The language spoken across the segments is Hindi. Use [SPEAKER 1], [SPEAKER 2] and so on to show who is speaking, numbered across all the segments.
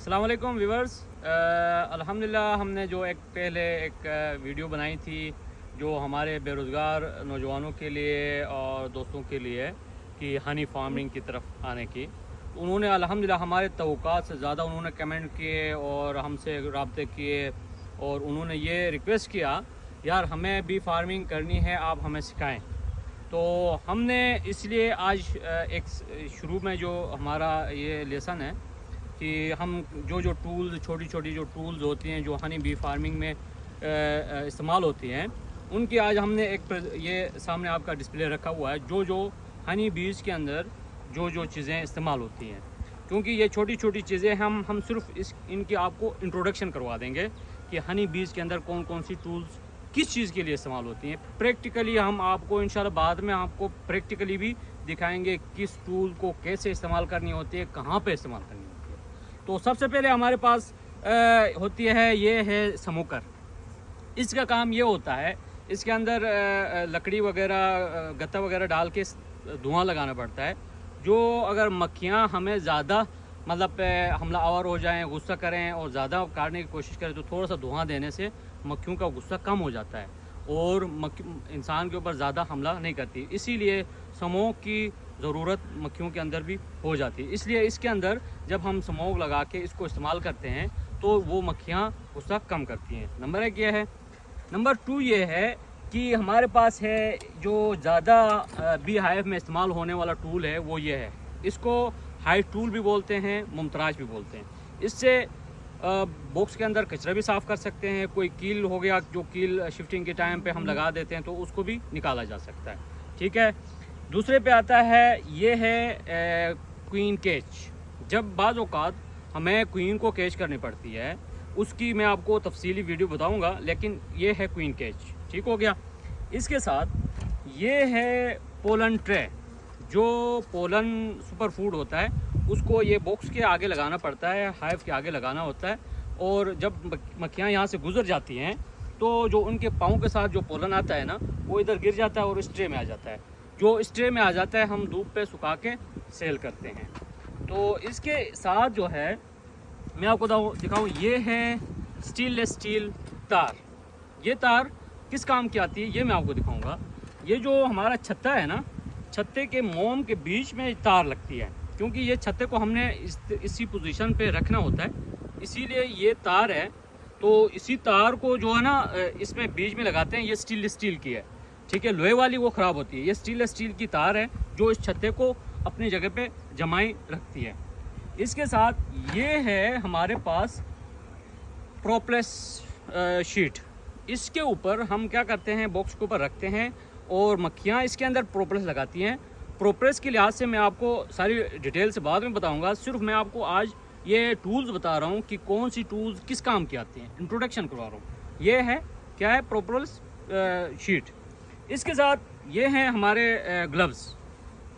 [SPEAKER 1] अस्सलाम वालेकुम व्यूवर्स। अल्हम्दुलिल्लाह हमने जो पहले एक वीडियो बनाई थी जो हमारे बेरोज़गार नौजवानों के लिए और दोस्तों के लिए कि हनी फार्मिंग की तरफ आने की, उन्होंने अल्हम्दुलिल्लाह हमारे तवक्कात से ज़्यादा उन्होंने कमेंट किए और हमसे रब्ते किए और उन्होंने ये रिक्वेस्ट किया यार हमें भी फार्मिंग करनी है, आप हमें सिखाएं। तो हमने इसलिए आज एक शुरू में जो हमारा ये लेसन है कि हम जो टूल्स छोटी छोटी जो टूल्स होती हैं जो हनी बी फार्मिंग में इस्तेमाल होती हैं, उनकी आज हमने ये सामने आपका डिस्प्ले रखा हुआ है जो हनी बीज के अंदर जो चीज़ें इस्तेमाल होती हैं। क्योंकि ये छोटी छोटी चीज़ें हम सिर्फ इनकी आपको इंट्रोडक्शन करवा देंगे कि हनी बीज के अंदर कौन कौन सी टूल्स किस चीज़ के लिए इस्तेमाल होती हैं। प्रैक्टिकली हम आपको इंशाल्लाह बाद में आपको प्रैक्टिकली भी दिखाएंगे किस टूल को कैसे इस्तेमाल करनी होती है, कहाँ पे इस्तेमाल करनी होती है। तो सबसे पहले हमारे पास होती है ये है स्मोकर। इसका काम ये होता है, इसके अंदर लकड़ी वगैरह गत्ता वगैरह डाल के धुआं लगाना पड़ता है। जो अगर मक्खियाँ हमें ज़्यादा मतलब हमलावर हो जाएं, गुस्सा करें और ज़्यादा काटने की कोशिश करें तो थोड़ा सा धुआं देने से मक्खियों का गुस्सा कम हो जाता है और इंसान के ऊपर ज़्यादा हमला नहीं करती। इसीलिए स्मोक की ज़रूरत मक्खियों के अंदर भी हो जाती है। इसलिए इसके अंदर जब हम स्मोक लगा के इसको इस्तेमाल करते हैं तो वो मक्खियाँ गुस्सा कम करती हैं। नंबर 1 ये है। नंबर 2 ये है कि हमारे पास है जो ज़्यादा बी हाइव में इस्तेमाल होने वाला टूल है वो ये है। इसको हाइट टूल भी बोलते हैं, मुमतराज भी बोलते हैं। इससे बॉक्स के अंदर कचरा भी साफ़ कर सकते हैं। कोई कील हो गया जो कील शिफ्टिंग के टाइम पे हम लगा देते हैं तो उसको भी निकाला जा सकता है। ठीक है। दूसरे पे आता है ये है क्वीन कैच। जब बाज़ औक़ात हमें क्वीन को कैच करनी पड़ती है, उसकी मैं आपको तफसीली वीडियो बताऊंगा, लेकिन ये है क्वीन कैच। ठीक हो गया। इसके साथ ये है पोलन ट्रे। जो पोलन सुपर फूड होता है उसको ये बॉक्स के आगे लगाना पड़ता है, हाइव के आगे लगाना होता है। और जब मक्खियाँ यहाँ से गुजर जाती हैं तो जो उनके पाँव के साथ जो पोलन आता है ना, वो इधर गिर जाता है और इस ट्रे में आ जाता है। जो इस ट्रे में आ जाता है हम धूप पे सुखा के सेल करते हैं। तो इसके साथ जो है मैं आपको दिखाऊँ, ये है स्टेनलेस स्टील तार। ये तार किस काम की आती है ये मैं आपको दिखाऊंगा। ये जो हमारा छत्ता है ना, छत्ते के मोम के बीच में तार लगती है, क्योंकि ये छत्ते को हमने इसी पोजीशन पे रखना होता है, इसीलिए ये तार है। तो इसी तार को जो है ना इसमें बीच में लगाते हैं। ये स्टेनलेस स्टील की है, ठीक है। लोहे वाली वो ख़राब होती है। ये स्टेनलेस स्टील की तार है जो इस छत्ते को अपनी जगह पे जमाई रखती है। इसके साथ ये है हमारे पास प्रोप्लेस शीट। इसके ऊपर हम क्या करते हैं, बॉक्स के ऊपर रखते हैं और मक्खियाँ इसके अंदर प्रोप्लेस लगाती हैं। प्रोप्लेस के लिहाज से मैं आपको सारी डिटेल से बाद में बताऊंगा। सिर्फ मैं आपको आज ये टूल्स बता रहा हूँ कि कौन सी टूल्स किस काम की आती हैं, इंट्रोडक्शन करवा रहा हूँ। ये है क्या है, प्रोप्लेस शीट। इसके साथ ये हैं हमारे ग्लव्स।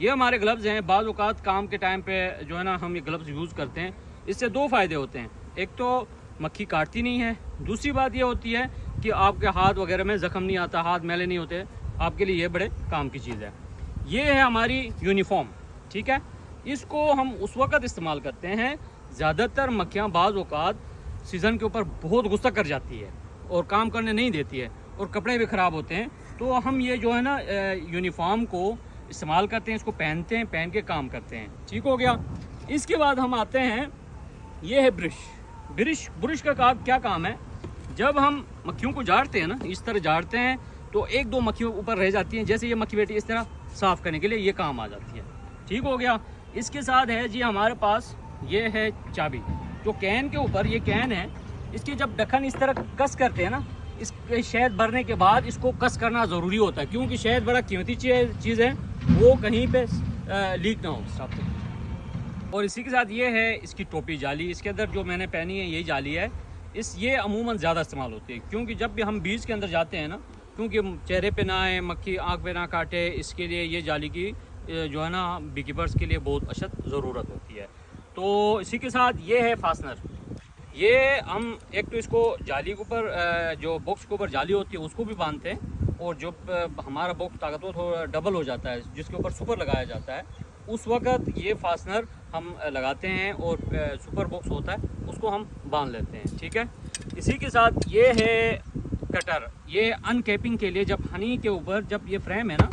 [SPEAKER 1] ये हमारे ग्लव्स हैं। बाज़ औक़ात काम के टाइम पे जो है ना हम ये ग्लव्स यूज़ करते हैं। इससे 2 फ़ायदे होते हैं। एक तो मक्खी काटती नहीं है, दूसरी बात ये होती है कि आपके हाथ वगैरह में ज़ख्म नहीं आता, हाथ मैले नहीं होते। आपके लिए ये बड़े काम की चीज़ है। ये है हमारी यूनिफॉर्म, ठीक है। इसको हम उस वक़्त इस्तेमाल करते हैं, ज़्यादातर मक्खियाँ बाज़ औक़ात सीज़न के ऊपर बहुत गुस्सा कर जाती है और काम करने नहीं देती है और कपड़े भी ख़राब होते हैं। तो हम ये जो है ना यूनिफॉर्म को इस्तेमाल करते हैं, इसको पहनते हैं, पहन के काम करते हैं। ठीक हो गया। इसके बाद हम आते हैं, ये है ब्रश। ब्रश का क्या काम है, जब हम मक्खियों को झाड़ते हैं ना, इस तरह झाड़ते हैं तो 1-2 मक्खियों ऊपर रह जाती हैं। जैसे ये मक्खी बैठी इस तरह साफ़ करने के लिए ये काम आ जाती है। ठीक हो गया। इसके साथ है जी हमारे पास ये है चाबी। जो कैन के ऊपर ये कैन है, इसकी जब ढक्कन इस तरह कस करते हैं ना, इसके शहद भरने के बाद इसको कस करना ज़रूरी होता है, क्योंकि शहद बड़ा कीमती चीज़ है, वो कहीं पे लीक ना हो साथ। और इसी के साथ ये है इसकी टोपी जाली। इसके अंदर जो मैंने पहनी है यही जाली है। ये अमूमन ज़्यादा इस्तेमाल होती है, क्योंकि जब भी हम बीज के अंदर जाते हैं ना, क्योंकि चेहरे पे ना आए, मक्खी आँख पे ना काटे, इसके लिए ये जाली की जो है ना बी कीपर्स के लिए बहुत अशद ज़रूरत होती है। तो इसी के साथ ये है फास्टनर। ये हम एक तो इसको जाली के ऊपर जो बॉक्स के ऊपर जाली होती है उसको भी बांधते हैं, और जो हमारा बॉक्स ताकतवर थोड़ा डबल हो जाता है जिसके ऊपर सुपर लगाया जाता है उस वक्त ये फास्टनर हम लगाते हैं और सुपर बॉक्स होता है उसको हम बांध लेते हैं। ठीक है, इसी के साथ ये है कटर। ये अनकैपिंग के लिए, जब हनी के ऊपर जब ये फ्रेम है ना,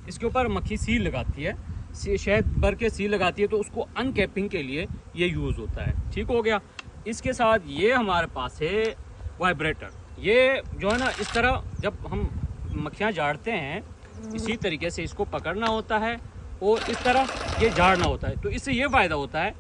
[SPEAKER 1] इसके ऊपर मक्खी सील लगाती है, शहद भर के सील लगाती है, तो उसको अनकैपिंग के लिए ये यूज़ होता है। ठीक हो गया। इसके साथ ये हमारे पास है वाइब्रेटर। ये जो है ना, इस तरह जब हम मक्खियाँ झाड़ते हैं इसी तरीके से इसको पकड़ना होता है और इस तरह ये झाड़ना होता है। तो इससे ये फ़ायदा होता है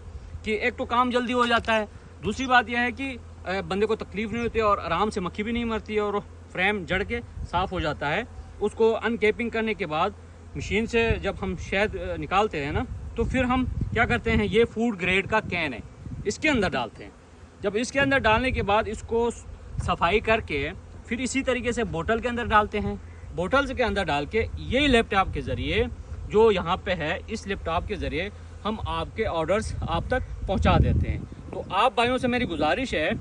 [SPEAKER 1] कि एक तो काम जल्दी हो जाता है, दूसरी बात यह है कि बंदे को तकलीफ़ नहीं होती और आराम से मक्खी भी नहीं मरती और फ्रेम जड़ के साफ़ हो जाता है। उसको अनकैपिंग करने के बाद मशीन से जब हम शहद निकालते हैं ना, तो फिर हम क्या करते हैं, ये फूड ग्रेड का कैन है, इसके अंदर डालते हैं। जब इसके अंदर डालने के बाद इसको सफाई करके फिर इसी तरीके से बोतल के अंदर डालते हैं। बोतल के अंदर डाल के यही लैपटॉप के ज़रिए जो यहाँ पे है, इस लैपटॉप के ज़रिए हम आपके ऑर्डर्स आप तक पहुँचा देते हैं। तो आप भाइयों से मेरी गुजारिश है,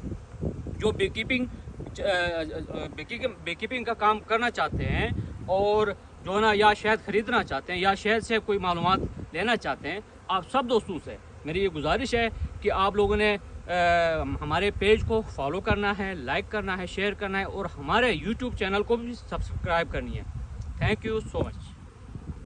[SPEAKER 1] जो बेकीपिंग का काम करना चाहते हैं और जो है ना, या शहद ख़रीदना चाहते हैं या शहद से कोई मालूमात लेना चाहते हैं, आप सब दोस्तों से मेरी ये गुजारिश है कि आप लोगों ने हमारे पेज को फॉलो करना है, लाइक करना है, शेयर करना है और हमारे यूट्यूब चैनल को भी सब्सक्राइब करनी है। Thank you so much.